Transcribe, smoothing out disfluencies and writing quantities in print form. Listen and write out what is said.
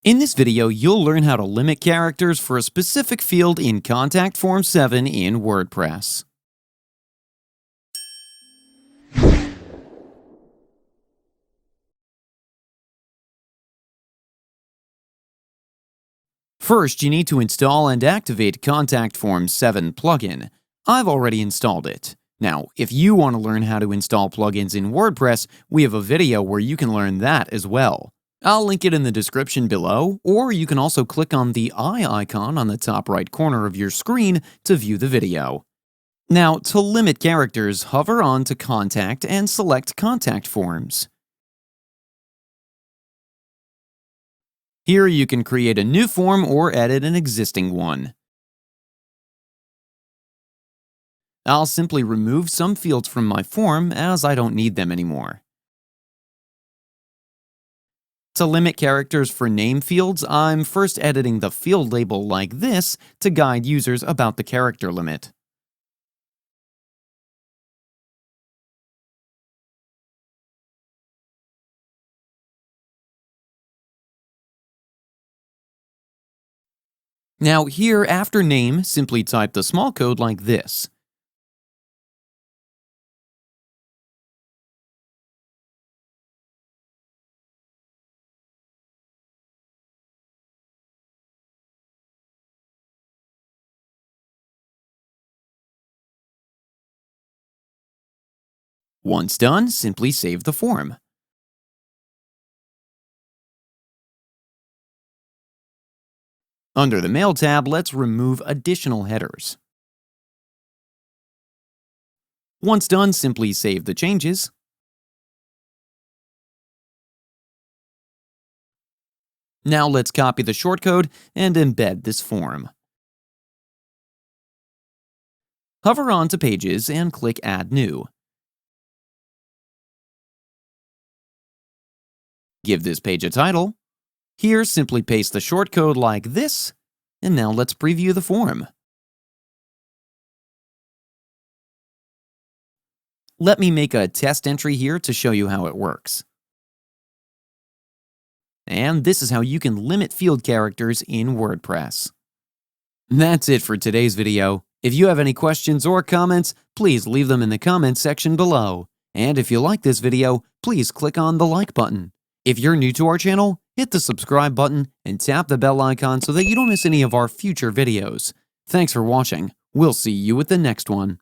In this video, you'll learn how to limit characters for a specific field in Contact Form 7 in WordPress. First, you need to install and activate Contact Form 7 plugin. I've already installed it. Now, if you want to learn how to install plugins in WordPress, we have a video where you can learn that as well. I'll link it in the description below, or you can also click on the eye icon on the top right corner of your screen to view the video. Now, to limit characters, hover on to Contact and select Contact Forms. Here you can create a new form or edit an existing one. I'll simply remove some fields from my form as I don't need them anymore. To limit characters for name fields, I'm first editing the field label like this to guide users about the character limit. Now here, after name, simply type the small code like this. Once done, simply save the form. Under the Mail tab, let's remove additional headers. Once done, simply save the changes. Now let's copy the shortcode and embed this form. Hover on to Pages and click Add New. Give this page a title. Here, simply paste the shortcode like this, and now let's preview the form. Let me make a test entry here to show you how it works. And this is how you can limit field characters in WordPress. That's it for today's video. If you have any questions or comments, please leave them in the comments section below. And if you like this video, please click on the like button. If you're new to our channel, hit the subscribe button and tap the bell icon so that you don't miss any of our future videos. Thanks for watching. We'll see you with the next one.